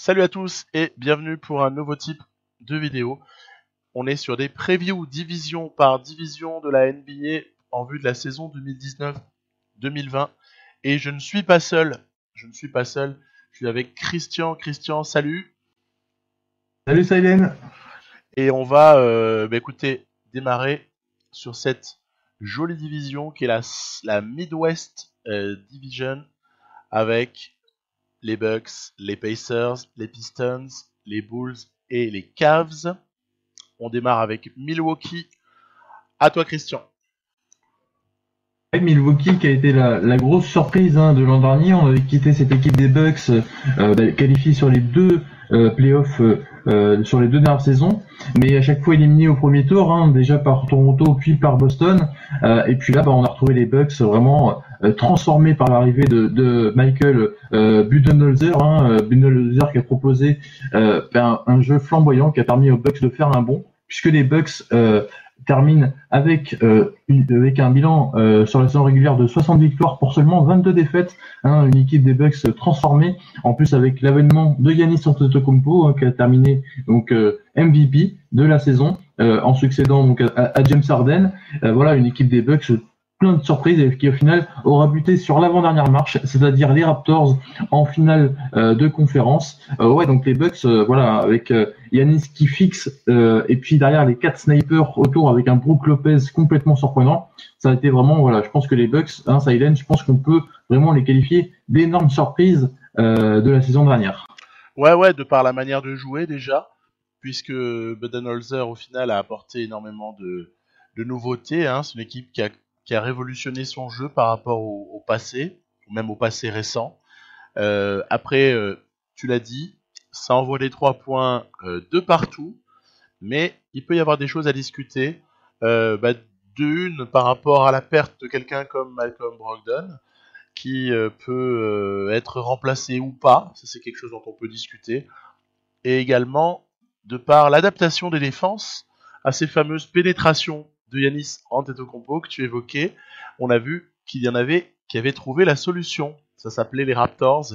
Salut à tous et bienvenue pour un nouveau type de vidéo. On est sur des previews division par division de la NBA en vue de la saison 2019-2020. Et je ne suis pas seul. Je suis avec Christian. Christian, salut. Salut Silène. Et on va, écoutez, démarrer sur cette jolie division qui est la Midwest Division avec les Bucks, les Pacers, les Pistons, les Bulls et les Cavs. On démarre avec Milwaukee. À toi, Christian. Milwaukee qui a été la grosse surprise de l'an dernier. On avait quitté cette équipe des Bucks qualifiée sur les deux playoffs sur les deux dernières saisons, mais à chaque fois éliminé au premier tour, déjà par Toronto puis par Boston. Et puis là, on a retrouvé les Bucks vraiment transformés par l'arrivée de Michael Budenholzer. Budenholzer qui a proposé un jeu flamboyant qui a permis aux Bucks de faire un bond, puisque les Bucks termine avec un bilan sur la saison régulière de 60 victoires pour seulement 22 défaites, une équipe des Bucks transformée, en plus avec l'avènement de Giannis Antetokounmpo qui a terminé donc MVP de la saison en succédant donc à James Harden. Voilà une équipe des Bucks plein de surprises et qui au final aura buté sur l'avant-dernière marche, c'est-à-dire les Raptors en finale de conférence. Donc les Bucks, avec Giannis qui fixe et puis derrière les 4 snipers autour avec un Brook Lopez complètement surprenant. Ça a été vraiment, je pense que les Bucks, Silent, je pense qu'on peut vraiment les qualifier d'énormes surprises de la saison dernière. Ouais, de par la manière de jouer déjà, puisque Budenholzer au final a apporté énormément de nouveautés. C'est une équipe qui a révolutionné son jeu par rapport au passé, ou même au passé récent. Après, tu l'as dit, ça envoie les 3 points de partout, mais il peut y avoir des choses à discuter. D'une, par rapport à la perte de quelqu'un comme Malcolm Brogdon, qui peut être remplacé ou pas, ça c'est quelque chose dont on peut discuter, et également de par l'adaptation des défenses à ces fameuses pénétrations de Giannis Antetokounmpo que tu évoquais. On a vu qu'il y en avait qui avaient trouvé la solution. Ça s'appelait les Raptors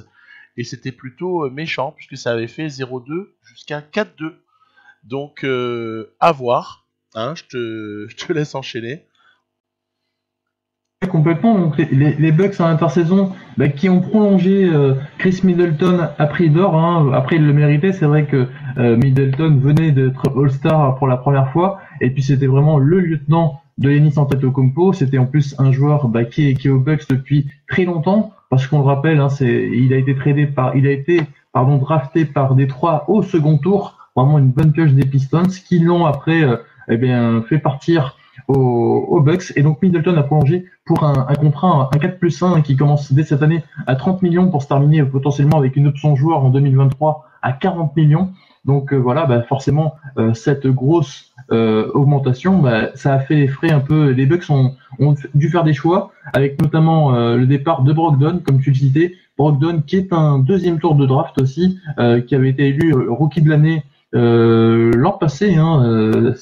et c'était plutôt méchant puisque ça avait fait 0-2 jusqu'à 4-2. Donc à voir. Je te laisse enchaîner. Complètement. Donc les Bucks en intersaison qui ont prolongé Chris Middleton à prix d'or. Après, il le méritait. C'est vrai que Middleton venait d'être All-Star pour la première fois. Et puis, c'était vraiment le lieutenant de Giannis Antetokounmpo. C'était en plus un joueur qui est aux Bucks depuis très longtemps. Parce qu'on le rappelle, il a été drafté par Détroit au second tour. Vraiment une bonne pioche des Pistons qui l'ont après fait partir aux Bucks. Et donc Middleton a prolongé pour un contrat, un 4+1 qui commence dès cette année à 30 millions pour se terminer potentiellement avec une option joueur en 2023 à 40 millions. Donc forcément, cette grosse augmentation, ça a fait effrayer un peu. Les Bucks ont dû faire des choix, avec notamment le départ de Brogdon, comme tu le citais. Brogdon qui est un deuxième tour de draft aussi, qui avait été élu rookie de l'année l'an passé.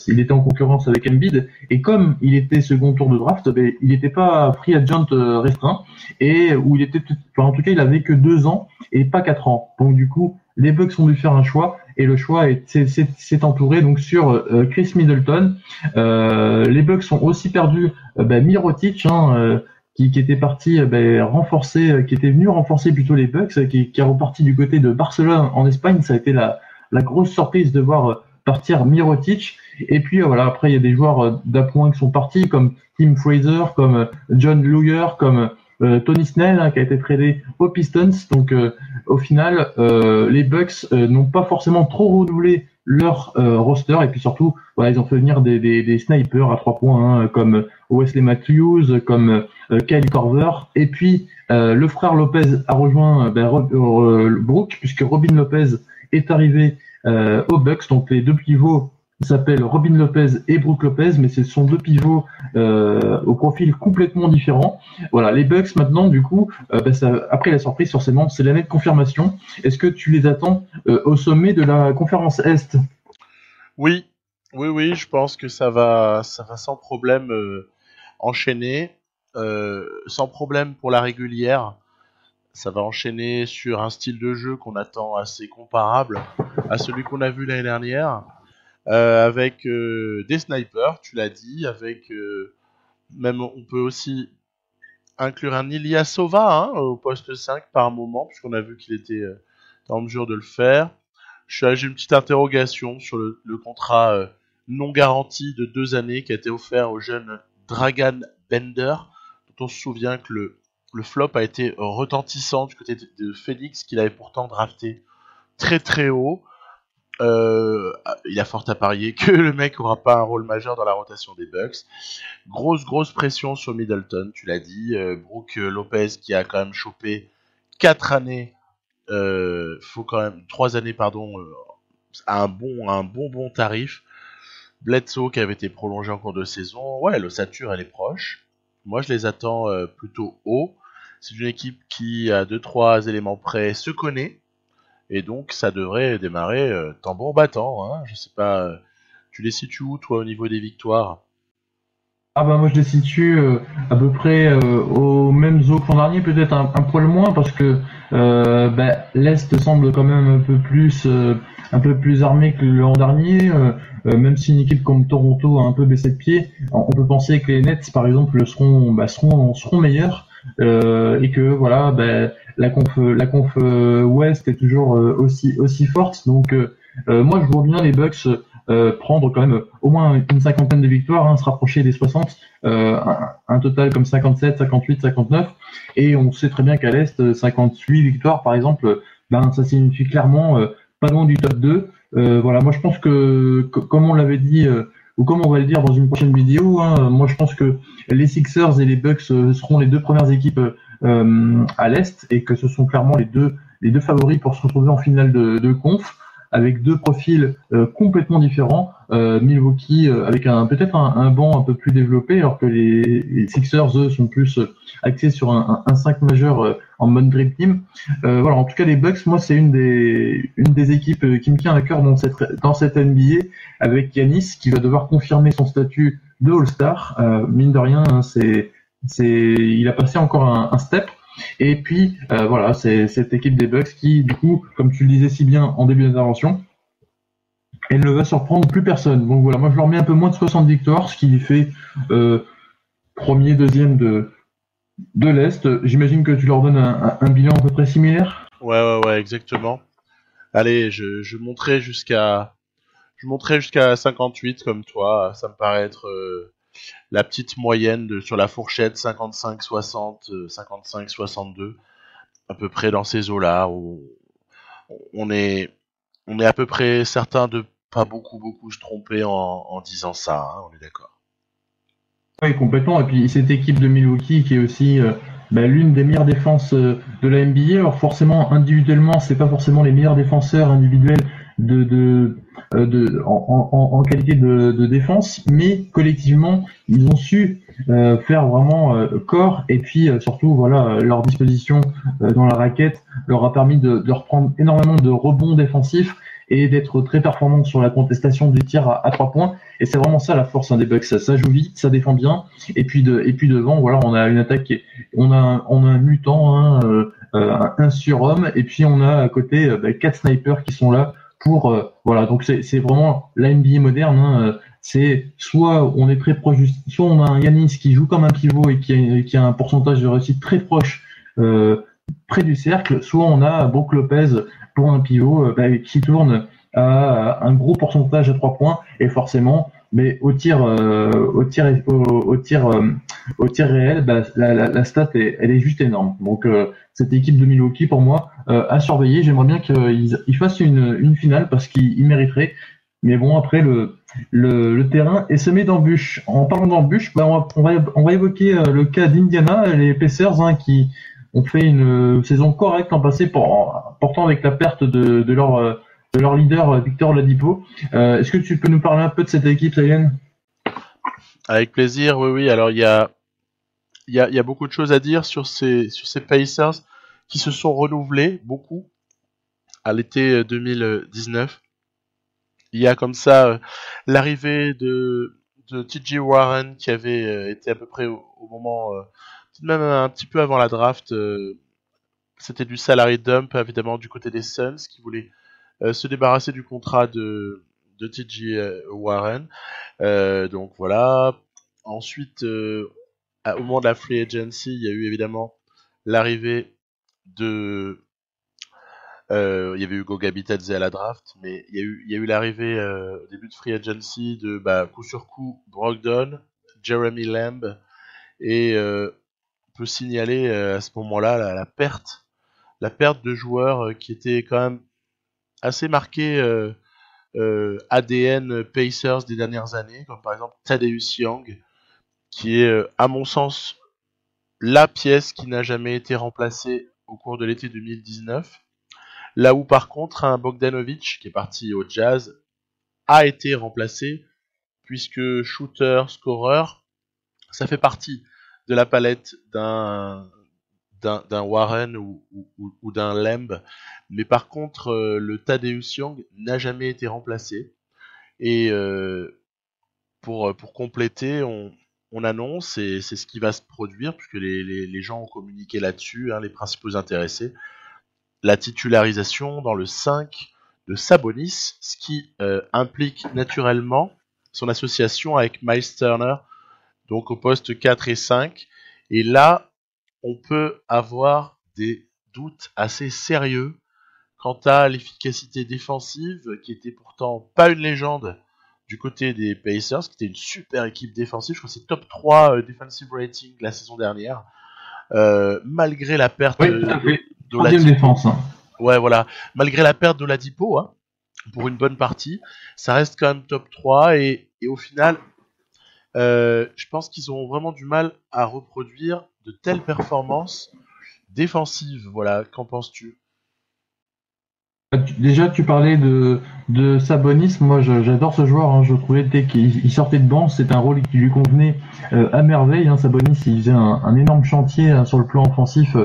Il était en concurrence avec Embiid, et comme il était second tour de draft, il n'était pas free agent restreint, et où en tout cas il avait que 2 ans et pas 4 ans. Donc du coup les Bucks ont dû faire un choix, et le choix s'est entouré donc sur Chris Middleton. Les Bucks ont aussi perdu Mirotic, qui était parti renforcer, qui était venu renforcer plutôt les Bucks, qui est reparti du côté de Barcelone en Espagne. Ça a été la grosse surprise de voir partir Mirotic. Et puis après il y a des joueurs d'appoint qui sont partis, comme Tim Fraser, comme John Luger, comme Tony Snell, qui a été tradé aux Pistons. Donc au final, les Bucks n'ont pas forcément trop renouvelé leur roster, et puis surtout ils ont fait venir des snipers à 3 points, comme Wesley Matthews, comme Kyle Korver, et puis le frère Lopez a rejoint Brook, puisque Robin Lopez est arrivé aux Bucks. Donc les deux pivots s'appellent Robin Lopez et Brook Lopez, mais ce sont deux pivots au profil complètement différent. Voilà, les Bucks maintenant, du coup, après la surprise, forcément, c'est l'année de confirmation. Est-ce que tu les attends au sommet de la conférence Est? Oui, oui, je pense que ça va sans problème enchaîner, sans problème pour la régulière. ça va enchaîner sur un style de jeu qu'on attend assez comparable à celui qu'on a vu l'année dernière, avec des snipers, tu l'as dit, avec même on peut aussi inclure un Ilyasova au poste 5 par moment, puisqu'on a vu qu'il était en mesure de le faire. J'ai une petite interrogation sur le contrat non garanti de 2 années qui a été offert au jeune Dragan Bender, dont on se souvient que le flop a été retentissant du côté de Phoenix, qu'il avait pourtant drafté très très haut. Il y a fort à parier que le mec aura pas un rôle majeur dans la rotation des Bucks. Grosse pression sur Middleton, tu l'as dit. Brook Lopez qui a quand même chopé 4 années, faut quand même 3 années pardon, à un bon tarif. Bledsoe qui avait été prolongé en cours de saison. Ouais, l'ossature elle est proche. Moi je les attends plutôt haut. C'est une équipe qui à 2-3 éléments près se connaît. Et donc ça devrait démarrer tambour battant. Hein. Je sais pas, tu les situes où toi au niveau des victoires? Ah bah moi je les situe à peu près aux mêmes eaux que l'an dernier, peut-être un poil moins parce que l'Est semble quand même un peu plus armé que l'an dernier. Même si une équipe comme Toronto a un peu baissé de pied, on peut penser que les Nets par exemple seront meilleurs et que voilà la conf Ouest est toujours aussi forte. Donc moi je vois bien les Bucks prendre quand même au moins une cinquantaine de victoires, se rapprocher des 60, un total comme 57, 58, 59. Et on sait très bien qu'à l'Est, 58 victoires par exemple, ça signifie clairement pas loin du top 2. Voilà, moi je pense que comme on l'avait dit, ou comme on va le dire dans une prochaine vidéo, moi je pense que les Sixers et les Bucks seront les deux premières équipes à l'Est et que ce sont clairement les deux favoris pour se retrouver en finale de conf avec deux profils complètement différents. Milwaukee avec peut-être un banc un peu plus développé, alors que les Sixers, eux, sont plus axés sur un 5 majeur en mode Dream Team. Voilà, en tout cas, les Bucks, moi, c'est une des équipes qui me tient à cœur dans cette NBA, avec Giannis, qui va devoir confirmer son statut de All-Star. Mine de rien, il a passé encore un step. Et puis voilà, c'est cette équipe des Bucks qui, du coup, comme tu le disais si bien en début d'intervention, elle ne va surprendre plus personne. Donc voilà, moi je leur mets un peu moins de 60 victoires, ce qui fait premier, deuxième de l'Est. J'imagine que tu leur donnes un bilan à peu près similaire. Ouais, exactement. Allez, je monterai jusqu'à 58 comme toi. Ça me paraît être la petite moyenne sur la fourchette 55-60, 55-62, à peu près dans ces eaux-là. Où on est, on est à peu près certain de pas beaucoup se tromper en disant ça. On est d'accord. Oui, complètement. Et puis cette équipe de Milwaukee qui est aussi l'une des meilleures défenses de la NBA. Alors forcément, individuellement, c'est pas forcément les meilleurs défenseurs individuels en qualité de défense, mais collectivement, ils ont su faire vraiment corps. Et puis surtout, voilà, leur disposition dans la raquette leur a permis de reprendre énormément de rebonds défensifs et d'être très performants sur la contestation du tir à 3 points. Et c'est vraiment ça la force des Bucks. Ça joue vite, ça défend bien. Et puis devant, voilà, on a une attaque, on a un mutant, un surhomme, et puis on a à côté 4 snipers qui sont là pour voilà. Donc c'est vraiment la NBA moderne. C'est soit on est très proche, soit on a un Giannis qui joue comme un pivot et qui a un pourcentage de réussite très proche près du cercle, soit on a Brook Lopez pour un pivot qui tourne à un gros pourcentage à 3 points et forcément mais au tir réel la stat elle est juste énorme. Donc cette équipe de Milwaukee pour moi à surveiller. J'aimerais bien qu'ils fassent une finale parce qu'ils mériteraient. Mais bon, après le terrain est semé d'embûches. En parlant d'embûches, on va évoquer le cas d'Indiana, les Pacers qui ont fait une saison correcte l'an passé, pourtant avec la perte de leur leader Victor Oladipo. Est-ce que tu peux nous parler un peu de cette équipe, Sayen? Avec plaisir, oui. Alors il y a beaucoup de choses à dire sur ces Pacers qui se sont renouvelés beaucoup à l'été 2019. Il y a comme ça l'arrivée de TJ Warren qui avait été à peu près au moment, peut-être même un petit peu avant la draft, c'était du salary dump évidemment du côté des Suns qui voulaient se débarrasser du contrat de T.J. Warren. Donc voilà. Ensuite, au moment de la free agency, il y a eu évidemment l'arrivée de il y avait eu Goga Bitadze à la draft, mais il y a eu l'arrivée au début de free agency de coup sur coup Brogdon, Jeremy Lamb, et on peut signaler à ce moment-là la perte de joueurs qui étaient quand même assez marqués ADN Pacers des dernières années, comme par exemple Thaddeus Young, qui est à mon sens la pièce qui n'a jamais été remplacée au cours de l'été 2019. Là où par contre un Bogdanovic qui est parti au Jazz a été remplacé puisque shooter, scoreur, ça fait partie de la palette d'un Warren ou d'un Lamb, mais par contre le Thaddeus Young n'a jamais été remplacé. Et pour compléter, on annonce, et c'est ce qui va se produire puisque les gens ont communiqué là-dessus, les principaux intéressés, la titularisation dans le 5 de Sabonis, ce qui implique naturellement son association avec Miles Turner, donc au poste 4 et 5. Et là, on peut avoir des doutes assez sérieux quant à l'efficacité défensive, qui était pourtant pas une légende du côté des Pacers, qui était une super équipe défensive. Je crois que c'est top 3 defensive rating la saison dernière. Malgré la perte d'Oladipo. Défense. Ouais, voilà. Malgré la perte d'Oladipo, pour une bonne partie, ça reste quand même top 3. Et au final, je pense qu'ils auront vraiment du mal à reproduire de telles performances défensives. Voilà, qu'en penses-tu ? Déjà, tu parlais de Sabonis. Moi, j'adore ce joueur. Je trouvais dès qu'il sortait de banc, c'était un rôle qui lui convenait à merveille. Sabonis, il faisait un énorme chantier sur le plan offensif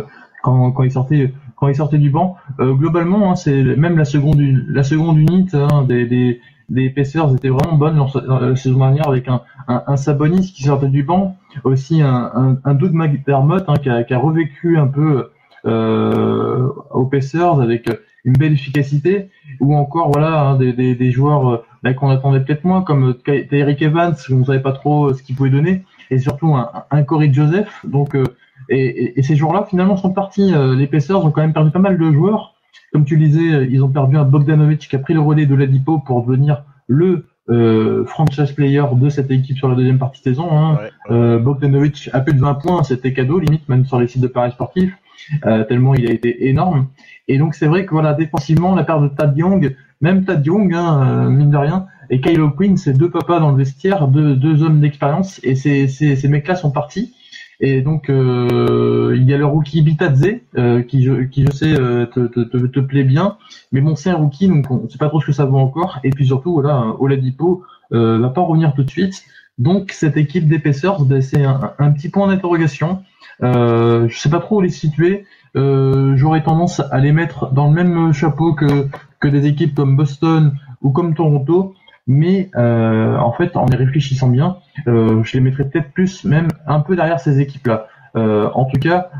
quand il sortait du banc. Globalement, c'est même la seconde unité des Pacers était vraiment bonne la saison dernière avec un Sabonis qui sortait du banc, aussi un Doug McDermott qui a revécu un peu aux Pacers avec une belle efficacité, ou encore des joueurs qu'on attendait peut-être moins comme Tyreke Evans, on ne savait pas trop ce qu'il pouvait donner, et surtout un Corey Joseph. Donc et ces joueurs-là finalement sont partis. Les Pacers ont quand même perdu pas mal de joueurs. Comme tu le disais, ils ont perdu un Bogdanovic qui a pris le relais de Oladipo pour devenir le franchise player de cette équipe sur la deuxième partie de saison. Bogdanovic a plus de 20 points, c'était cadeau limite même sur les sites de paris sportifs, tellement il a été énorme. Et donc c'est vrai que défensivement, la paire de Thad Young, même Thad Young, mine de rien, et Kylo Quinn, c'est deux papas dans le vestiaire, deux hommes d'expérience, et ces mecs-là sont partis. Et donc il y a le rookie Bitadze qui je sais te plaît bien, mais bon, c'est un rookie, donc on sait pas trop ce que ça vaut encore. Et puis surtout Oladipo va pas revenir tout de suite. Donc cette équipe des Pacers, c'est un petit point d'interrogation. Je sais pas trop où les situer. J'aurais tendance à les mettre dans le même chapeau que des équipes comme Boston ou comme Toronto, mais en fait, en y réfléchissant bien, je les mettrais peut-être plus même un peu derrière ces équipes-là. En tout cas,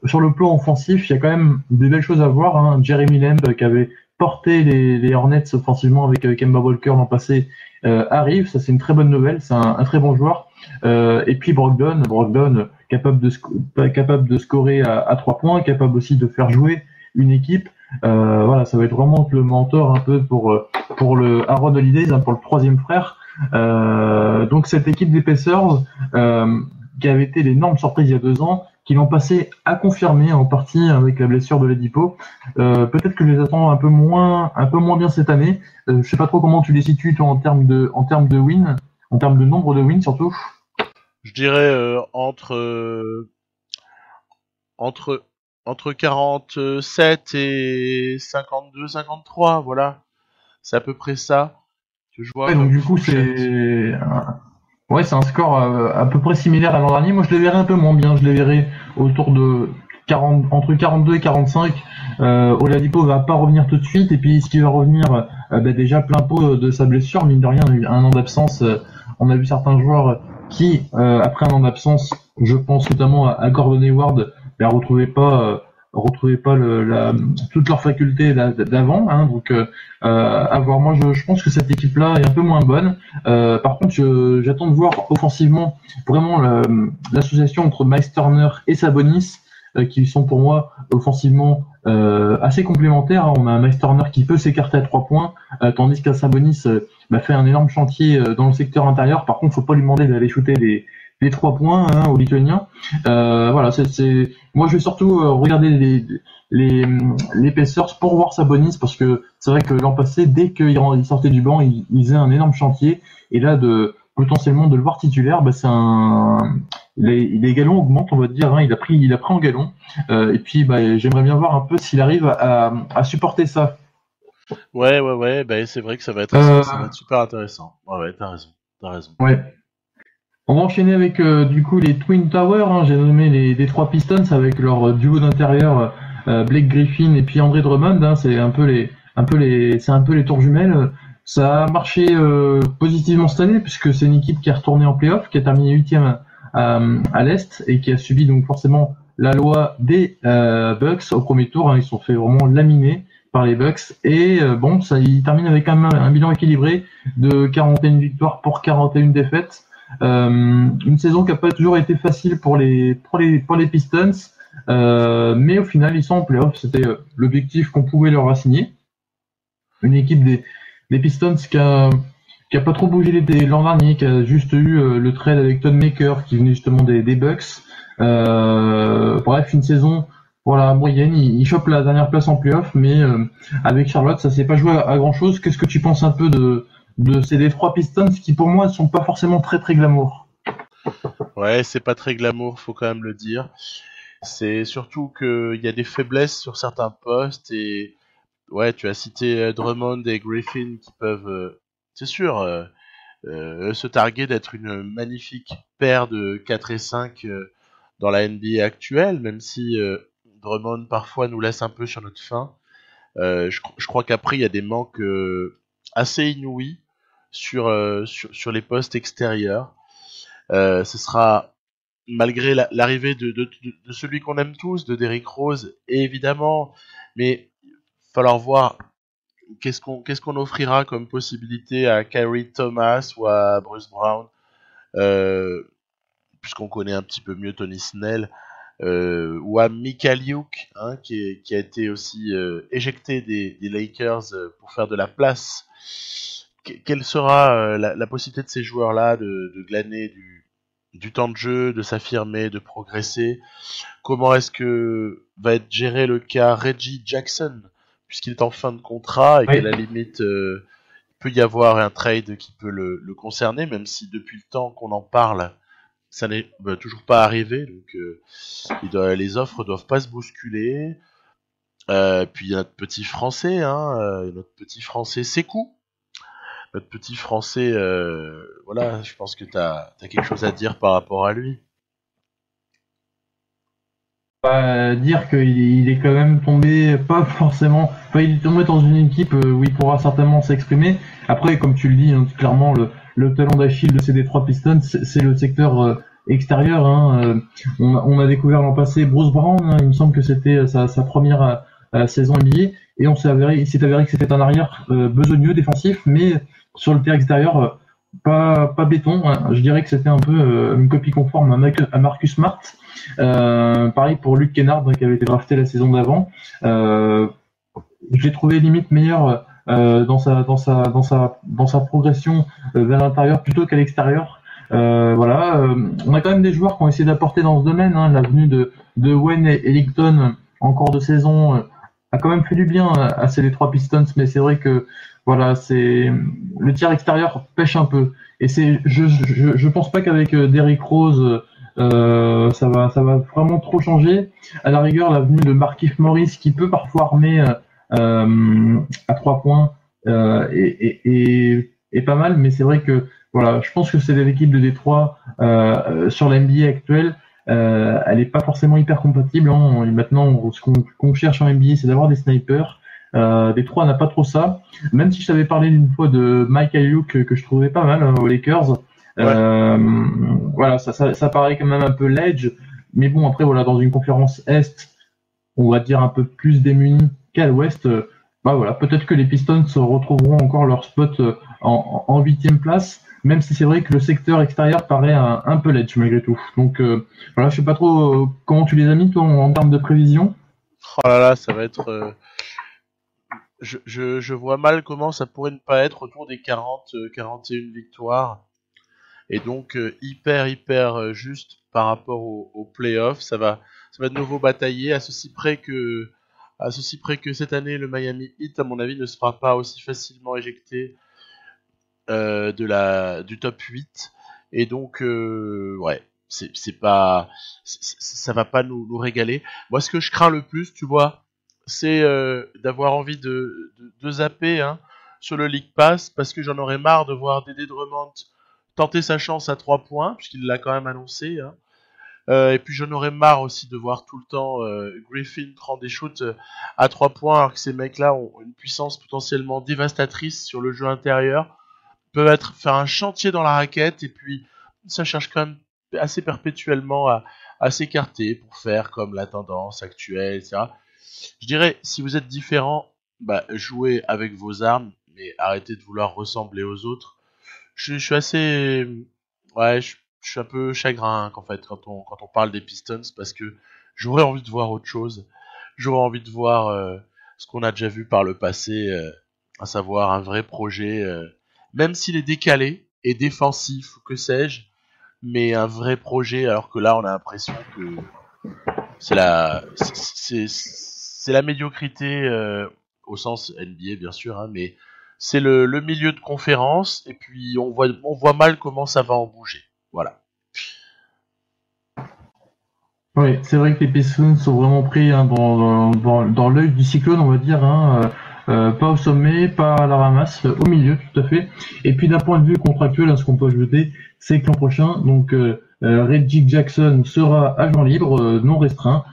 sur le plan offensif, il y a quand même des belles choses à voir. Jeremy Lamb, qui avait porté les Hornets offensivement avec Kemba Walker l'an passé, arrive. Ça, c'est une très bonne nouvelle. C'est un très bon joueur. Et puis Brogdon, capable de scorer à 3 points, capable aussi de faire jouer une équipe. Ça va être vraiment le mentor un peu pour le Aaron Holiday, pour le troisième frère. Donc cette équipe des Pacers, qui avait été l'énorme surprise il y a 2 ans, qui l'ont passé à confirmer en partie avec la blessure de Oladipo. Peut-être que je les attends un peu moins bien cette année. Je sais pas trop comment tu les situes toi en termes de wins, en termes de nombre de wins surtout. Je dirais entre 47 et 52, 53, voilà. C'est à peu près ça que je vois. Ouais, donc du coup c'est un score à peu près similaire à l'an dernier. Moi je les verrais un peu moins bien, je les verrais autour de entre 42 et 45. Oladipo va pas revenir tout de suite, et puis ce qui va revenir, déjà plein pot de sa blessure, mine de rien, il y a eu un an d'absence. On a vu certains joueurs qui, après un an d'absence, je pense notamment à Gordon Hayward, ne retrouvaient pas retrouvaient pas toutes leurs facultés d'avant. Hein, donc à voir. Moi, je pense que cette équipe-là est un peu moins bonne. Par contre, j'attends de voir offensivement vraiment l'association entre Miles Turner et Sabonis, qui sont pour moi offensivement assez complémentaires. On a un Miles Turner qui peut s'écarter à 3 points, tandis qu'un Sabonis fait un énorme chantier dans le secteur intérieur. Par contre, faut pas lui demander d'aller shooter les 3 points aux Lituaniens. Voilà, moi je vais surtout regarder les Pacers pour voir Sabonis, parce que c'est vrai que l'an passé, dès qu'il sortait du banc, il faisait un énorme chantier, et là potentiellement de le voir titulaire, les galons augmentent, on va dire, hein, il a pris en galon, et puis j'aimerais bien voir un peu s'il arrive à supporter ça. Ouais, c'est vrai que ça va être super intéressant. Ouais, t'as raison. Ouais. On va enchaîner avec du coup les Twin Towers, hein, j'ai nommé les Detroit Pistons avec leur duo d'intérieur Blake Griffin et puis André Drummond, hein, c'est un peu les tours jumelles. Ça a marché positivement cette année, puisque c'est une équipe qui est retournée en playoff, qui a terminé 8e à l'Est et qui a subi donc forcément la loi des Bucks au premier tour, hein, ils se sont fait vraiment laminer par les Bucks, et ils terminent avec un bilan équilibré de 41 victoires pour 41 défaites. Une saison qui n'a pas toujours été facile pour les Pistons, mais au final ils sont en playoff, c'était l'objectif qu'on pouvait leur assigner. Une équipe des Pistons qui a pas trop bougé l'an dernier, qui a juste eu le trade avec Thon Maker qui venait justement des Bucks. Bref, une saison moyenne, il chope la dernière place en playoff, mais avec Charlotte ça s'est pas joué à grand chose. Qu'est-ce que tu penses un peu de ces Detroit Pistons qui pour moi sont pas forcément très très glamour? Ouais, c'est pas très glamour, faut quand même le dire. C'est surtout qu'il y a des faiblesses sur certains postes, et ouais, tu as cité Drummond et Griffin qui peuvent, c'est sûr, se targuer d'être une magnifique paire de 4 et 5 dans la NBA actuelle, même si Drummond parfois nous laisse un peu sur notre faim. Je crois qu'après il y a des manques assez inouïs sur les postes extérieurs. Ce sera, malgré l'arrivée de celui qu'on aime tous, de Derrick Rose, évidemment, mais falloir voir qu'est-ce qu'on offrira comme possibilité à Kyrie Thomas ou à Bruce Brown, puisqu'on connaît un petit peu mieux Tony Snell, ou à Mikaliuk, hein, qui a été aussi éjecté des Lakers pour faire de la place. Quelle sera la possibilité de ces joueurs-là de glaner du temps de jeu, de s'affirmer, de progresser? Comment est-ce que va être géré le cas Reggie Jackson, puisqu'il est en fin de contrat et qu'à la limite il peut y avoir un trade qui peut le concerner, même si depuis le temps qu'on en parle ça n'est toujours pas arrivé, donc les offres doivent pas se bousculer. Puis il y a notre petit français, Sékou. Notre petit français, je pense que t'as quelque chose à dire par rapport à lui. Dire qu'il est quand même tombé, pas forcément, il est tombé dans une équipe où il pourra certainement s'exprimer. Après, comme tu le dis, hein, clairement, le talon d'Achille de ces Detroit Pistons, c'est le secteur extérieur. Hein. On a découvert l'an passé Bruce Brown, hein, il me semble que c'était sa première saison NBA, et il s'est avéré que c'était un arrière besogneux défensif, mais sur le terrain extérieur, pas béton. Hein. Je dirais que c'était un peu une copie conforme à Marcus Smart. Pareil pour Luke Kennard, qui avait été drafté la saison d'avant. Je l'ai trouvé limite meilleur dans sa progression vers l'intérieur plutôt qu'à l'extérieur. On a quand même des joueurs qui ont essayé d'apporter dans ce domaine. Hein. La venue de Wayne Ellington en cours de saison a quand même fait du bien à ces Detroit Pistons, mais c'est vrai que c'est le tir extérieur pêche un peu. Et je pense pas qu'avec Derrick Rose ça va vraiment trop changer. À la rigueur, la venue de Markieff Morris qui peut parfois armer à 3 points est pas mal, mais c'est vrai que je pense que c'est l'équipe de Détroit sur la NBA actuelle. Elle est pas forcément hyper compatible. Hein. Maintenant, ce qu'on cherche en NBA, c'est d'avoir des snipers. Détroit n'a pas trop ça. Même si je t'avais parlé d'une fois de Mike Ayuk que je trouvais pas mal aux Lakers. Ouais. Ça paraît quand même un peu l'edge, mais bon après dans une conférence Est on va dire, un peu plus démunis qu'à l'ouest, bah voilà, peut-être que les Pistons se retrouveront encore leur spot en 8e place, même si c'est vrai que le secteur extérieur paraît un peu ledge malgré tout. Donc voilà, je sais pas trop comment tu les as mis toi en termes de prévision. Oh là là, ça va être. Je vois mal comment ça pourrait ne pas être autour des 40, 41 victoires. Et donc hyper juste par rapport aux playoffs. Ça va de nouveau batailler à ceci près que cette année le Miami Heat à mon avis ne sera pas aussi facilement éjecté du top 8. Et donc ouais, c'est pas ça va pas nous régaler. Moi ce que je crains le plus, tu vois, c'est d'avoir envie de zapper hein, sur le League Pass parce que j'en aurais marre de voir Dédé Drummond tenter sa chance à 3 points puisqu'il l'a quand même annoncé hein. Et puis j'en aurais marre aussi de voir tout le temps Griffin prendre des shoots à 3 points alors que ces mecs-là ont une puissance potentiellement dévastatrice sur le jeu intérieur, peuvent faire un chantier dans la raquette et puis ça cherche quand même assez perpétuellement à s'écarter pour faire comme la tendance actuelle, etc. Je dirais, si vous êtes différent, bah, jouez avec vos armes, mais arrêtez de vouloir ressembler aux autres. Je suis assez, ouais, je suis un peu chagrin qu'en fait quand on parle des Pistons parce que j'aurais envie de voir autre chose. J'aurais envie de voir ce qu'on a déjà vu par le passé, à savoir un vrai projet, même s'il est décalé et défensif, que sais-je, mais un vrai projet. Alors que là, on a l'impression que c'est la médiocrité au sens NBA bien sûr, hein, mais c'est le milieu de conférence et puis on voit mal comment ça va en bouger. Voilà. Oui, c'est vrai que les Pistons sont vraiment pris hein, dans l'œil du cyclone, on va dire. Hein, pas au sommet, pas à la ramasse, au milieu, tout à fait. Et puis d'un point de vue contractuel, hein, ce qu'on peut ajouter, c'est que l'an prochain, donc Reggie Jackson sera agent libre, non restreint.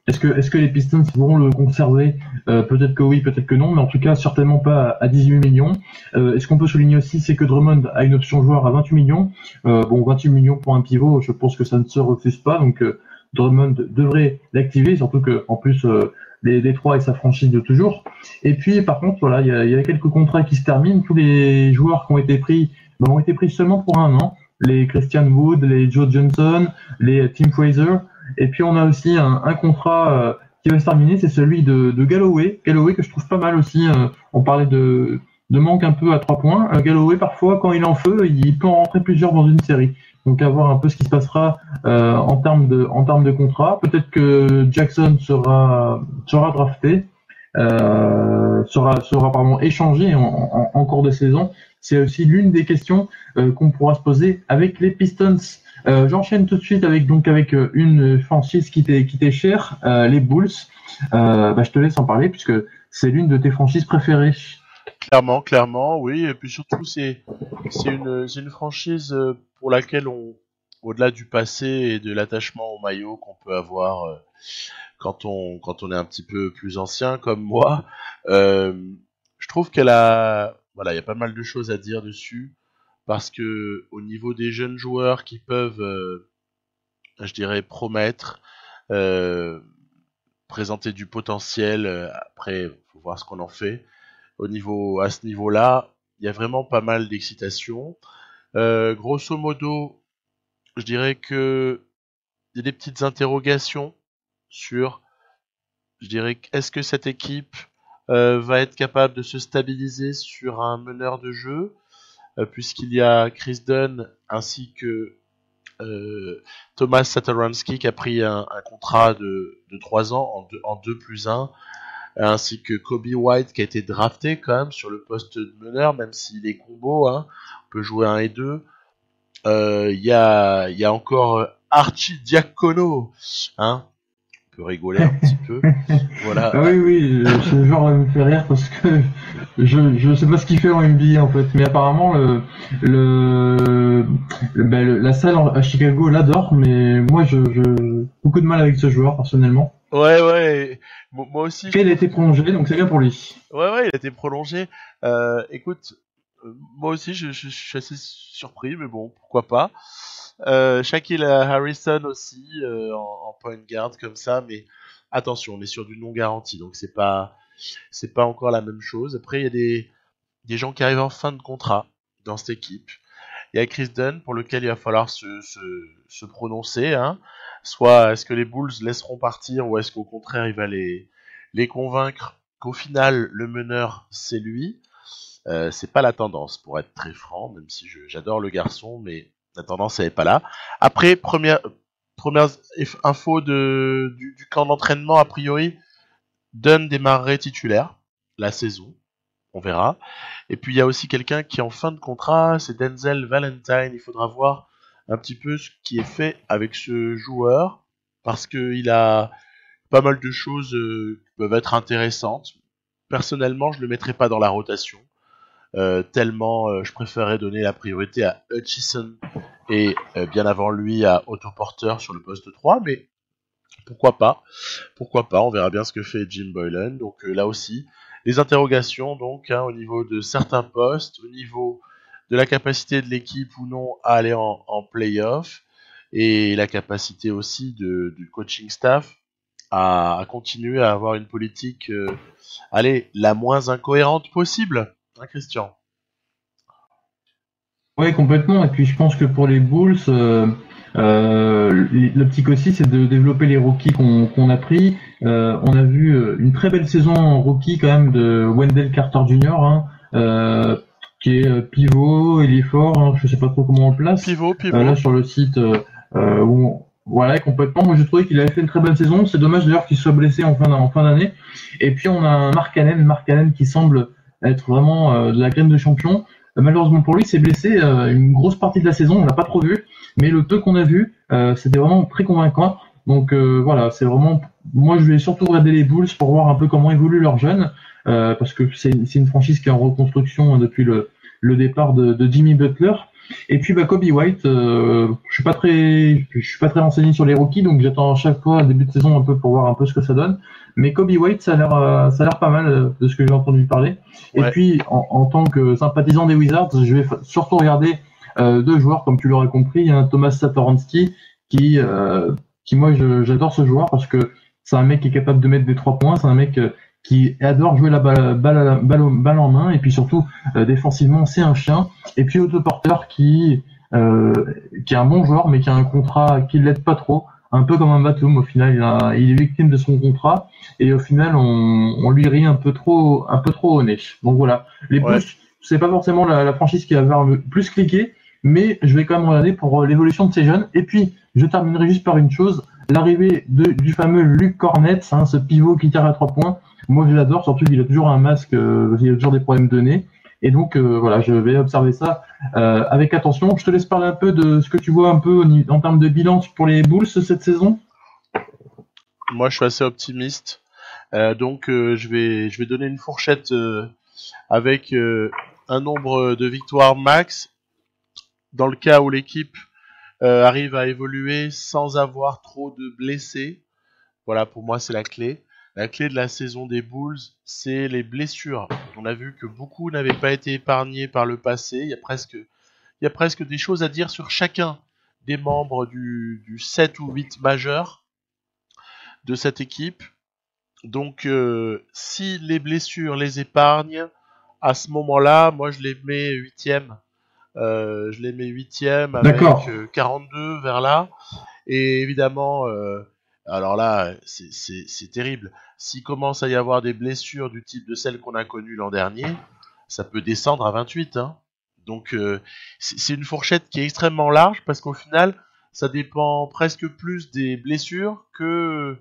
Est-ce que les Pistons vont le conserver? Peut-être que oui, peut-être que non, mais en tout cas certainement pas à 18 millions. Est-ce qu'on peut souligner aussi, c'est que Drummond a une option joueur à 28 millions. Bon, 28 millions pour un pivot, je pense que ça ne se refuse pas, donc Drummond devrait l'activer, surtout que en plus les Détroits et sa franchise de toujours. Et puis par contre, voilà, il y a quelques contrats qui se terminent. Tous les joueurs qui ont été pris ont été pris seulement pour un an. Les Christian Wood, les Joe Johnson, les Tim Fraser. Et puis on a aussi un contrat qui va se terminer, c'est celui de Galloway. Galloway que je trouve pas mal aussi. On parlait de manque un peu à 3 points. Galloway parfois quand il est en feu, il peut en rentrer plusieurs dans une série. Donc à voir un peu ce qui se passera en termes de contrat. Peut-être que Jackson sera drafté, sera pardon échangé en cours de saison. C'est aussi l'une des questions qu'on pourra se poser avec les Pistons. J'enchaîne tout de suite avec une franchise qui t'est chère, les Bulls. Je te laisse en parler puisque c'est l'une de tes franchises préférées. Clairement, oui. Et puis surtout, c'est une franchise pour laquelle au-delà du passé et de l'attachement au maillot qu'on peut avoir quand on est un petit peu plus ancien comme moi, euh, je trouve voilà, il y a pas mal de choses à dire dessus parce que au niveau des jeunes joueurs qui peuvent, je dirais, promettre, euh, présenter du potentiel. Après, faut voir ce qu'on en fait. À ce niveau-là, il y a vraiment pas mal d'excitation. Grosso modo, je dirais que il y a des petites interrogations sur, je dirais, est-ce que cette équipe va être capable de se stabiliser sur un meneur de jeu, puisqu'il y a Chris Dunn ainsi que Thomas Satoransky qui a pris un contrat de 3 ans en 2 plus 1, ainsi que Kobe White qui a été drafté quand même sur le poste de meneur, même s'il est combo, hein, on peut jouer 1 et 2. Il y a encore Archie Diacono, hein, on peut rigoler un petit peu. Voilà. Ah oui, oui, ce genre me fait rire parce que je sais pas ce qu'il fait en NBA en fait, mais apparemment la salle à Chicago l'adore, mais moi je beaucoup de mal avec ce joueur personnellement. Ouais. Moi aussi, je Il a trouve été prolongé, donc c'est bien pour lui. ouais, il a été prolongé. Écoute, moi aussi, je suis assez surpris, mais bon, pourquoi pas. Shaquille Harrison aussi, en point guard comme ça, mais attention, on est sur du non garanti, donc c'est pas encore la même chose. Après, il y a des gens qui arrivent en fin de contrat dans cette équipe. Il y a Chris Dunn pour lequel il va falloir se prononcer. Hein. Soit est-ce que les Bulls laisseront partir ou est-ce qu'au contraire il va les convaincre qu'au final le meneur c'est lui. C'est pas la tendance pour être très franc, même si j'adore le garçon, mais la tendance elle est pas là. Après, première info du camp d'entraînement, a priori, Dunn démarrerait titulaire la saison. On verra. Et puis il y a aussi quelqu'un qui est en fin de contrat, c'est Denzel Valentine. Il faudra voir un petit peu ce qui est fait avec ce joueur, parce qu'il a pas mal de choses qui peuvent être intéressantes. Personnellement, je le mettrais pas dans la rotation, tellement je préférerais donner la priorité à Hutchison et bien avant lui à Otto Porter sur le poste 3, mais pourquoi pas, on verra bien ce que fait Jim Boylen. Donc là aussi, les interrogations donc au niveau de certains postes, au niveau de la capacité de l'équipe ou non à aller en play-off, et la capacité aussi du coaching staff à continuer à avoir une politique la moins incohérente possible, hein, Christian? Oui, complètement. Et puis je pense que pour les Bulls, l'optique aussi, c'est de développer les rookies qu'on a pris. On a vu une très belle saison en rookie quand même de Wendell Carter Jr., hein, qui est pivot, il est fort, hein, je sais pas trop comment on le place. Pivot. Là sur le site, voilà, complètement. Moi, j'ai trouvé qu'il avait fait une très bonne saison. C'est dommage d'ailleurs qu'il soit blessé en fin d'année. Et puis on a un Mark Allen qui semble être vraiment de la graine de champion. Malheureusement pour lui, il s'est blessé une grosse partie de la saison, on l'a pas trop vu, mais le peu qu'on a vu, c'était vraiment très convaincant. Donc voilà, c'est vraiment, moi je vais surtout regarder les Bulls pour voir un peu comment évoluent leurs jeunes, parce que c'est une franchise qui est en reconstruction depuis le départ de Jimmy Butler. Et puis Kobe White, je suis pas très renseigné sur les rookies, donc j'attends à chaque fois début de saison un peu pour voir un peu ce que ça donne. Mais Kobe White, ça a l'air pas mal de ce que j'ai entendu parler. Ouais. Et puis en tant que sympathisant des Wizards, je vais surtout regarder deux joueurs, comme tu l'aurais compris. Il y a un Thomas Satoransky qui moi j'adore ce joueur parce que c'est un mec qui est capable de mettre des 3 points, c'est un mec qui adore jouer la balle en main, et puis surtout défensivement c'est un chien. Et puis Otto Porter qui est un bon joueur mais qui a un contrat qui l'aide pas trop, un peu comme un Batum. Au final il est victime de son contrat et au final on lui rit un peu trop au nez. Donc voilà, les Bulls, c'est pas forcément la franchise qui va avoir plus cliqué, mais je vais quand même regarder pour l'évolution de ces jeunes. Et puis je terminerai juste par une chose, l'arrivée du fameux Luke Cornett, hein, ce pivot qui tire à 3 points. Moi, je l'adore, surtout qu'il a toujours un masque, il a toujours des problèmes de nez. Et donc, voilà, je vais observer ça avec attention. Je te laisse parler un peu de ce que tu vois un peu en termes de bilan pour les Bulls cette saison. Moi, je suis assez optimiste. Donc, je vais donner une fourchette avec un nombre de victoires max. Dans le cas où l'équipe arrive à évoluer sans avoir trop de blessés. Voilà, pour moi, c'est la clé. La clé de la saison des Bulls, c'est les blessures. On a vu que beaucoup n'avaient pas été épargnés par le passé. Il y a presque des choses à dire sur chacun des membres du 7 ou 8 majeur de cette équipe. Donc, si les blessures les épargnent, à ce moment-là, moi, je les mets 8e. Je les mets 8e avec 42 vers là. Et évidemment... alors là, c'est terrible. S'il commence à y avoir des blessures du type de celles qu'on a connues l'an dernier, ça peut descendre à 28. Hein. Donc c'est une fourchette qui est extrêmement large parce qu'au final, ça dépend presque plus des blessures que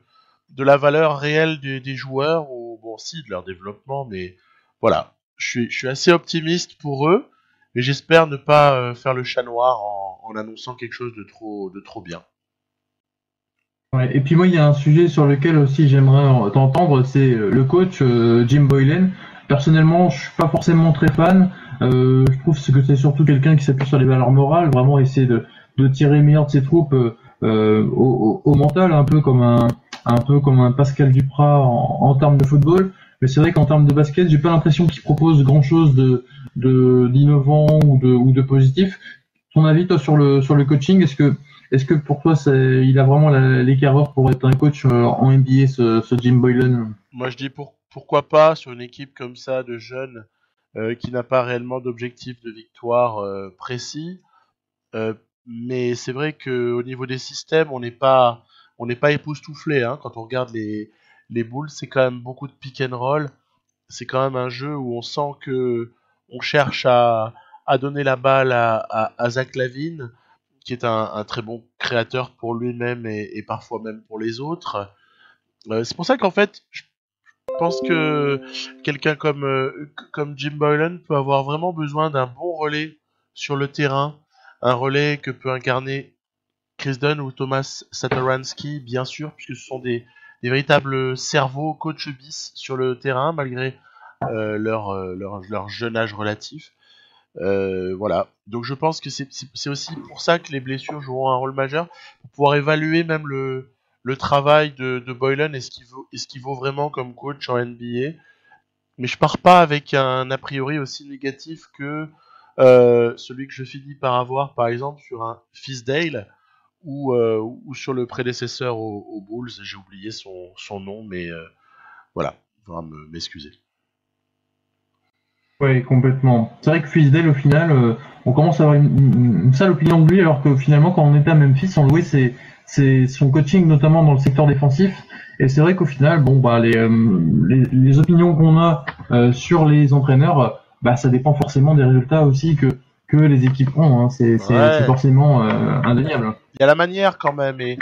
de la valeur réelle des joueurs ou bon si de leur développement. Mais voilà, je suis assez optimiste pour eux, mais j'espère ne pas faire le chat noir en annonçant quelque chose de trop bien. Ouais, et puis moi, il y a un sujet sur lequel aussi j'aimerais t'entendre, c'est le coach Jim Boylen. Personnellement, je suis pas forcément très fan. Je trouve que c'est surtout quelqu'un qui s'appuie sur les valeurs morales, vraiment essayer de tirer le meilleur de ses troupes au mental, un peu comme un Pascal Duprat en termes de football. Mais c'est vrai qu'en termes de basket, j'ai pas l'impression qu'il propose grand chose d'innovant ou de positif. Ton avis toi sur le coaching, est-ce que Est-ce que pour toi, il a vraiment les carrures pour être un coach en NBA, ce Jim Boylan? Moi, je dis pourquoi pas sur une équipe comme ça de jeunes qui n'a pas réellement d'objectif de victoire précis. Euh, mais c'est vrai qu'au niveau des systèmes, on n'est pas époustouflé. Hein. Quand on regarde les Bulls, c'est quand même beaucoup de pick and roll. C'est quand même un jeu où on sent que on cherche à donner la balle à Zach LaVine, qui est un très bon créateur pour lui-même et parfois même pour les autres. C'est pour ça qu'en fait, je pense que quelqu'un comme Jim Boylan peut avoir vraiment besoin d'un bon relais sur le terrain, un relais que peut incarner Chris Dunn ou Thomas Satoransky, bien sûr, puisque ce sont des véritables cerveaux coach bis sur le terrain, malgré leur jeune âge relatif. Voilà. Donc je pense que c'est aussi pour ça que les blessures joueront un rôle majeur, pour pouvoir évaluer même le travail de Boylan et ce qu'il vaut vraiment comme coach en NBA. Mais je pars pas avec un a priori aussi négatif que celui que je finis par avoir, par exemple, sur un Fisdale ou sur le prédécesseur aux Bulls. J'ai oublié son nom, mais voilà, il faudra m'excuser. Ouais, complètement. C'est vrai que Fisdale, au final, on commence à avoir une sale opinion de lui, alors que finalement, quand on était à Memphis, on louait c'est son coaching, notamment dans le secteur défensif. Et c'est vrai qu'au final, bon, bah, les opinions qu'on a sur les entraîneurs, bah, ça dépend forcément des résultats aussi que les équipes ont. Hein. C'est Ouais, forcément indéniable. il y a la manière quand même, et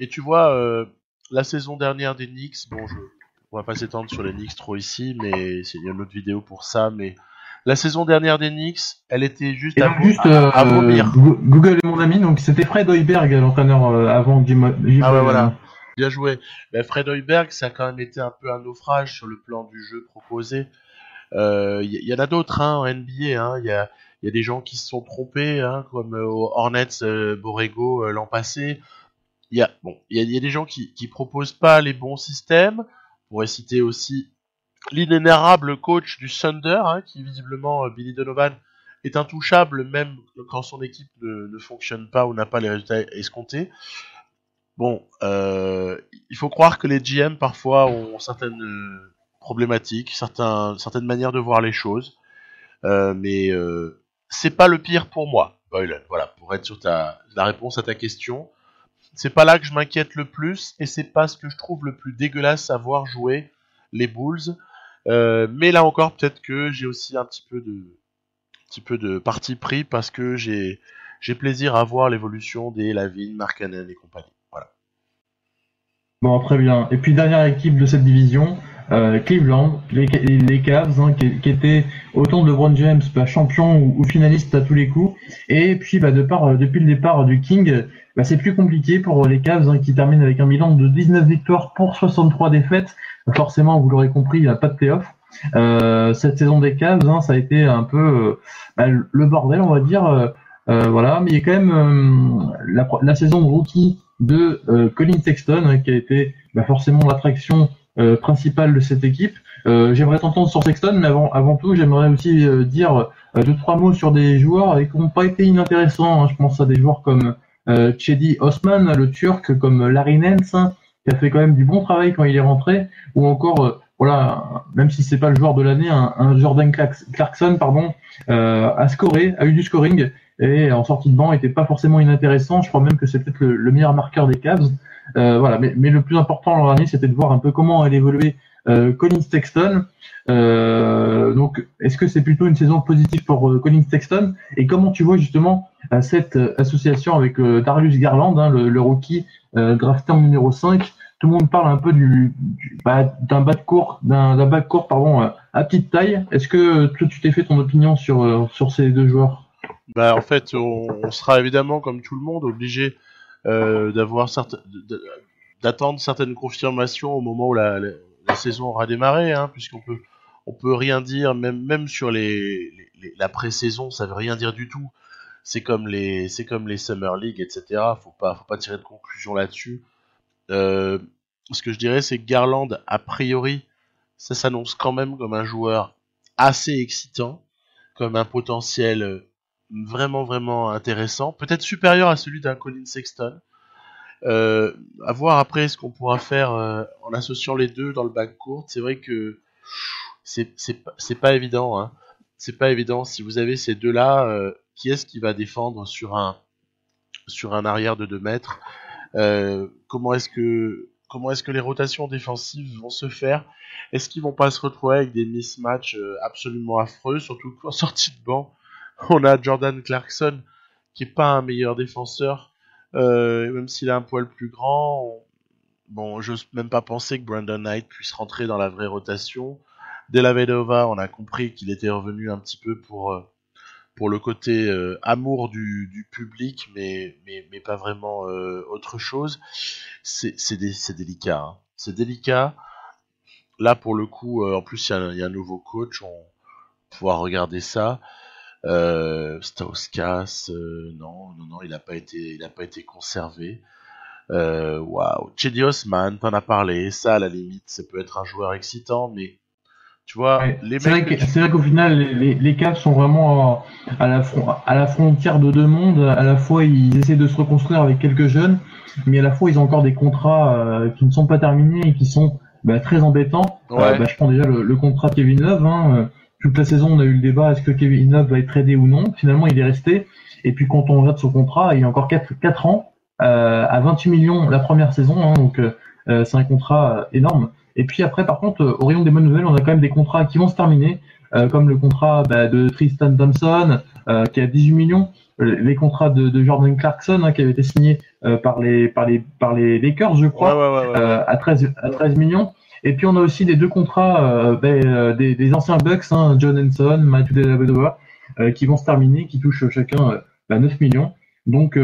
tu vois, la saison dernière des Knicks, bon, on va pas s'étendre sur les Knicks trop ici, mais il y a une autre vidéo pour ça, mais la saison dernière des Knicks, elle était juste Et à, donc juste à vomir. Google est mon ami, donc c'était Fred Hoiberg, l'entraîneur avant Jim Ah ouais, Boylan. voilà. Bien joué. Ben, Fred Hoiberg, ça a quand même été un peu un naufrage sur le plan du jeu proposé. Il y en a d'autres hein, en NBA. Hein. Il y a des gens qui se sont trompés, hein, comme aux Hornets, Borrego l'an passé. Il y a des gens qui proposent pas les bons systèmes. On pourrait citer aussi l'inénarrable coach du Thunder, hein, qui visiblement, Billy Donovan, est intouchable même quand son équipe ne fonctionne pas ou n'a pas les résultats escomptés. Bon, il faut croire que les GM parfois ont certaines problématiques, certaines manières de voir les choses, mais c'est pas le pire pour moi, Boylan. Voilà, pour être sur la réponse à ta question, c'est pas là que je m'inquiète le plus, et c'est pas ce que je trouve le plus dégueulasse à voir jouer les Bulls. Mais là encore, peut-être que j'ai aussi un petit peu de parti pris parce que j'ai plaisir à voir l'évolution des Lavine, Markkanen et compagnie. Voilà. Bon, très bien. Et puis dernière équipe de cette division, Cleveland, les Cavs, hein, qui étaient autant de LeBron James, bah, champion ou finaliste à tous les coups. Et puis, bah, depuis le départ du King, bah, c'est plus compliqué pour les Cavs, hein, qui terminent avec un bilan de 19 victoires pour 63 défaites. Forcément, vous l'aurez compris, il n'y a pas de playoff. Cette saison des Cavs, hein, ça a été un peu bah, le bordel, on va dire. Voilà, mais il y a quand même la saison de rookie de Colin Sexton, hein, qui a été bah, forcément l'attraction principale de cette équipe. J'aimerais t'entendre sur Sexton, mais avant tout, j'aimerais aussi dire deux, trois mots sur des joueurs qui n'ont pas été inintéressants. Hein. Je pense à des joueurs comme Cedi Osman, le Turc, comme Larry Nance, hein, qui a fait quand même du bon travail quand il est rentré, ou encore, voilà, même si c'est pas le joueur de l'année, un Jordan Clarkson, pardon, a eu du scoring, et en sortie de banc était pas forcément inintéressant. Je crois même que c'est peut-être le meilleur marqueur des Cavs. Voilà, mais le plus important l'an dernier, c'était de voir un peu comment elle évoluait Colin Sexton. Donc, est-ce que c'est plutôt une saison positive pour Colin Sexton? Et comment tu vois justement cette association avec Darius Garland, hein, le rookie drafté en numéro 5? Tout le monde parle un peu d'un backcourt pardon, à petite taille. Est-ce que toi, tu t'es fait ton opinion sur ces deux joueurs? Bah, en fait, on sera évidemment, comme tout le monde, obligé d'avoir d'attendre certaines confirmations au moment où la saison aura démarré, hein, puisqu'on peut rien dire, même sur la pré-saison, ça veut rien dire du tout. C'est comme les Summer League, etc. Faut pas tirer de conclusion là-dessus. Euh, Ce que je dirais, c'est que Garland, a priori, ça s'annonce quand même comme un joueur assez excitant, comme un potentiel vraiment vraiment intéressant, peut-être supérieur à celui d'un Colin Sexton. À voir après ce qu'on pourra faire en associant les deux dans le backcourt. C'est vrai que c'est pas évident, hein. C'est pas évident si vous avez ces deux-là. Qui est-ce qui va défendre sur un arrière de 2 mètres? Comment est-ce que les rotations défensives vont se faire? Est-ce qu'ils vont pas se retrouver avec des mismatchs absolument affreux, surtout qu'en sortie de banc, on a Jordan Clarkson qui est pas un meilleur défenseur, même s'il est un poil plus grand. Bon, j'ose même pas penser que Brandon Knight puisse rentrer dans la vraie rotation. Della Vedova, on a compris qu'il était revenu un petit peu pour le côté amour du public, mais pas vraiment autre chose. C'est délicat, hein. C'est délicat. Là, pour le coup, en plus, il y a un nouveau coach, on va pouvoir regarder ça. Stauskas, non, il a pas été conservé. Waouh, Cedi Osman, t'en as parlé. Ça, à la limite, ça peut être un joueur excitant, mais tu vois, Ouais. les C'est mecs vrai c'est vrai qu'au final, les Cavs sont vraiment à la frontière de deux mondes. À la fois, ils essaient de se reconstruire avec quelques jeunes, mais à la fois, ils ont encore des contrats qui ne sont pas terminés et qui sont très embêtants. ouais, Je prends déjà le contrat de Kevin Love. Toute la saison, on a eu le débat est-ce que Kevin Love va être tradé ou non. Finalement, il est resté. Et puis, quand on regarde son contrat, il a encore 4 ans à 28 millions la première saison. Donc, c'est un contrat énorme. Et puis après, par contre, au rayon des bonnes nouvelles, on a quand même des contrats qui vont se terminer, comme le contrat de Tristan Thompson, qui a 18 millions, les contrats de Jordan Clarkson, qui avait été signé par les Lakers, je ouais, ouais, crois, ouais, ouais, ouais. à 13 millions. Et puis on a aussi les deux contrats des anciens Bucks, John Henson, Matthew Dellavedova, qui vont se terminer, qui touchent chacun 9 millions. Donc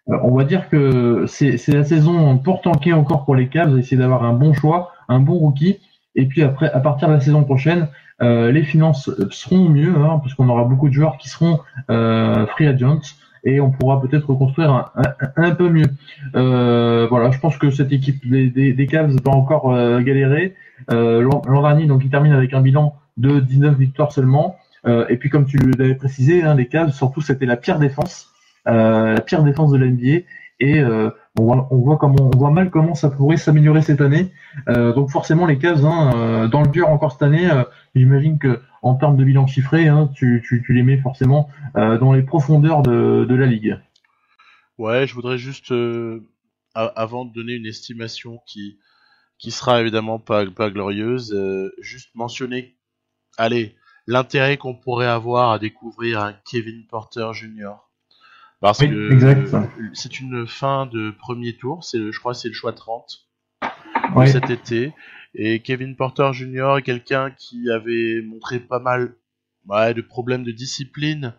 on va dire que c'est la saison pour tanker encore pour les Cavs, essayer d'avoir un bon choix, un bon rookie. Et puis après, à partir de la saison prochaine, les finances seront mieux, parce qu'on aura beaucoup de joueurs qui seront free agents et on pourra peut-être reconstruire un peu mieux. Voilà, je pense que cette équipe des Cavs va encore galérer. L'an dernier, donc, ils terminent avec un bilan de 19 victoires seulement. Et puis, comme tu l'avais précisé, les Cavs, surtout, c'était la pire défense de la NBA. Et on voit mal comment ça pourrait s'améliorer cette année. Donc forcément les Cavs, dans le dur encore cette année, j'imagine que en termes de bilan chiffré, tu les mets forcément dans les profondeurs de la ligue. Ouais, je voudrais juste, avant de donner une estimation qui sera évidemment pas glorieuse, juste mentionner, allez, l'intérêt qu'on pourrait avoir à découvrir un Kevin Porter Jr. Parce Oui, exact. que c'est une fin de premier tour, je crois que c'est le choix 30 de Ouais. cet été. Et Kevin Porter Jr. est quelqu'un qui avait montré pas mal de problèmes de discipline,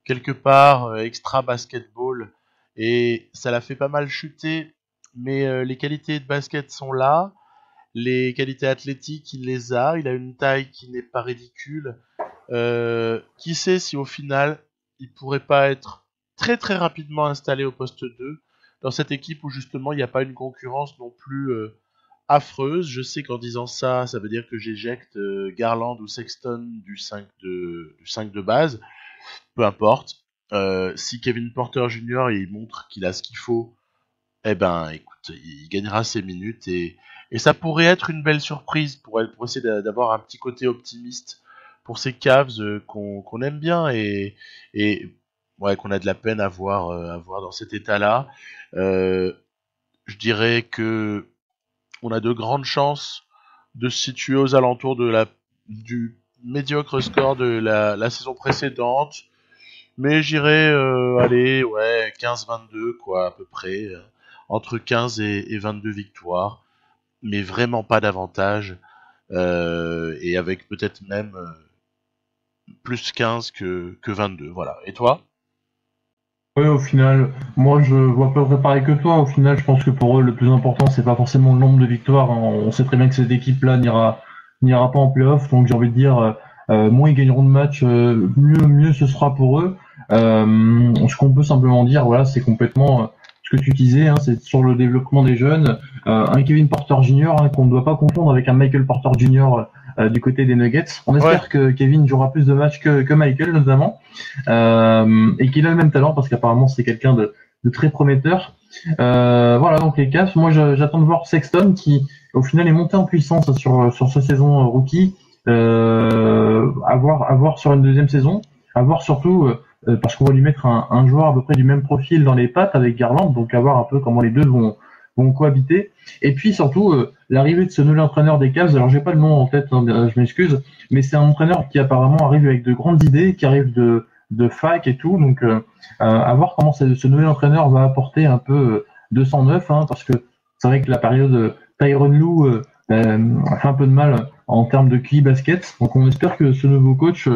quelque part, extra basketball. Et ça l'a fait pas mal chuter. Mais les qualités de basket sont là. Les qualités athlétiques, il les a. Il a une taille qui n'est pas ridicule. Qui sait si au final, il pourrait pas être très très rapidement installé au poste 2 dans cette équipe où justement il n'y a pas une concurrence non plus affreuse. Je sais qu'en disant ça, ça veut dire que j'éjecte Garland ou Sexton du 5 de base. Peu importe. Si Kevin Porter Jr. il montre qu'il a ce qu'il faut, eh ben écoute, il gagnera ses minutes et ça pourrait être une belle surprise pour essayer d'avoir un petit côté optimiste pour ces Cavs qu'on aime bien et ouais, qu'on a de la peine à voir dans cet état-là. Je dirais que on a de grandes chances de se situer aux alentours du médiocre score de la saison précédente. Mais j'irais aller ouais 15-22 quoi à peu près entre 15 et 22 victoires, mais vraiment pas d'avantage et avec peut-être même plus 15 que 22 voilà. Et toi? Oui, au final, moi je vois pas pareil que toi. Au final, je pense que pour eux, le plus important, c'est pas forcément le nombre de victoires. On sait très bien que cette équipe-là n'ira pas en playoff. Donc j'ai envie de dire, moins ils gagneront de matchs, mieux ce sera pour eux. Ce qu'on peut simplement dire, voilà, c'est complètement ce que tu disais, c'est sur le développement des jeunes. Un Kevin Porter Jr. Qu'on ne doit pas confondre avec un Michael Porter Jr. du côté des Nuggets. On espère que Kevin jouera plus de matchs que Michael notamment, et qu'il a le même talent parce qu'apparemment c'est quelqu'un de très prometteur. Voilà, donc les Cavs, moi j'attends de voir Sexton qui au final est monté en puissance sur sa saison rookie, à voir sur une deuxième saison, à voir surtout parce qu'on va lui mettre un joueur à peu près du même profil dans les pattes avec Garland, donc à voir un peu comment les deux vont cohabiter. Et puis surtout l'arrivée de ce nouvel entraîneur des Cavs, alors j'ai pas le nom en tête, hein, je m'excuse, mais c'est un entraîneur qui apparemment arrive avec de grandes idées, qui arrive de fac et tout, donc à voir comment ce nouvel entraîneur va apporter un peu 209, hein, parce que c'est vrai que la période Tyronn Lue a fait un peu de mal en termes de QI basket, donc on espère que ce nouveau coach,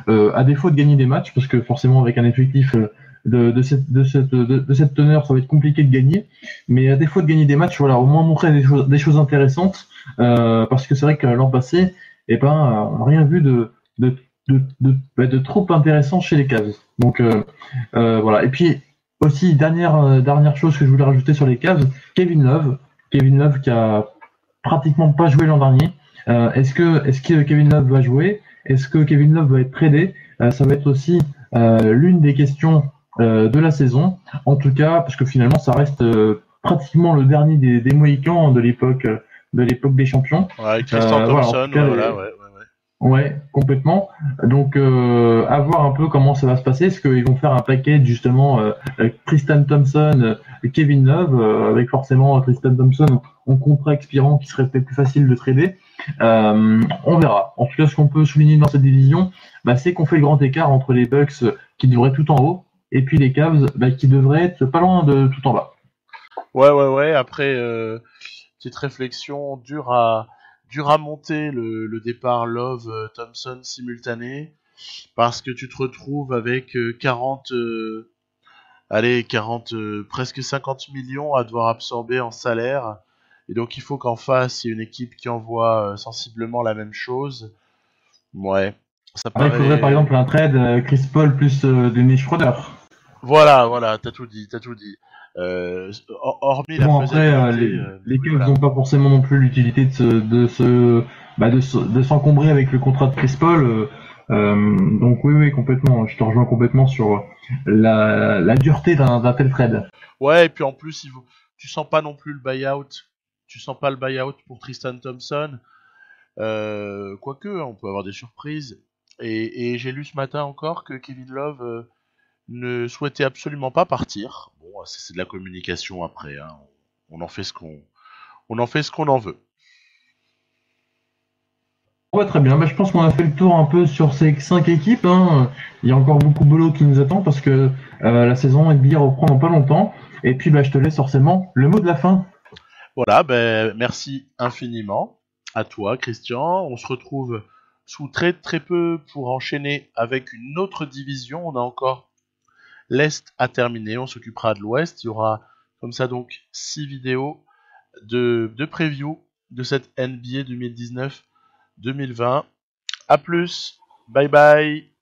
à défaut de gagner des matchs, parce que forcément avec un effectif de cette teneur, ça va être compliqué de gagner, mais à défaut de gagner des matchs, voilà, au moins montrer des choses intéressantes, parce que c'est vrai que l'an passé, on n'a rien vu de trop intéressant chez les Cavs. Donc voilà. Et puis aussi dernière chose que je voulais rajouter sur les Cavs, Kevin Love qui a pratiquement pas joué l'an dernier. Est-ce que Kevin Love va jouer? Est-ce que Kevin Love va être tradé? Ça va être aussi l'une des questions de la saison. En tout cas, parce que finalement, ça reste pratiquement le dernier des Mohicans de l'époque des champions. Ouais, Tristan Thompson, voilà, ouais. Ouais, complètement. Donc, à voir un peu comment ça va se passer. Est-ce qu'ils vont faire un paquet justement Tristan Thompson, Kevin Love, avec forcément Tristan Thompson en contrat expirant qui serait peut-être plus facile de trader. On verra. En tout cas, ce qu'on peut souligner dans cette division, c'est qu'on fait le grand écart entre les Bucks qui devraient être tout en haut et puis les Cavs qui devraient être pas loin de tout en bas. Ouais. Après, petite réflexion, dur à monter le départ Love-Thompson simultané, parce que tu te retrouves avec 40, presque 50 millions à devoir absorber en salaire. Et donc il faut qu'en face, il y ait une équipe qui envoie sensiblement la même chose. Ouais, ça Il faudrait par paraît... exemple un trade Chris Paul plus Dennis Schroeder. Voilà, t'as tout dit. Hormis la Bon, après, faisabilité... les oui, Cavs voilà. n'ont pas forcément non plus l'utilité de s'encombrer avec le contrat de Chris Paul. Donc oui, complètement. Je te rejoins complètement sur la dureté d'un tel trade. Ouais, et puis en plus, tu sens pas non plus le buyout. Tu sens pas le buyout pour Tristan Thompson. Quoique, on peut avoir des surprises. Et j'ai lu ce matin encore que Kevin Love ne souhaitait absolument pas partir. Bon, c'est de la communication après. Hein. On en fait ce qu'on en veut. Ouais, très bien. Je pense qu'on a fait le tour un peu sur ces 5 équipes, hein. Il y a encore beaucoup de boulot qui nous attend parce que la saison NBA reprend dans pas longtemps. Et puis, je te laisse forcément le mot de la fin. Voilà, merci infiniment à toi, Christian. On se retrouve sous très très peu pour enchaîner avec une autre division. On a encore l'Est à terminer. On s'occupera de l'Ouest. Il y aura comme ça donc 6 vidéos de preview de cette NBA 2019-2020. À plus. Bye bye.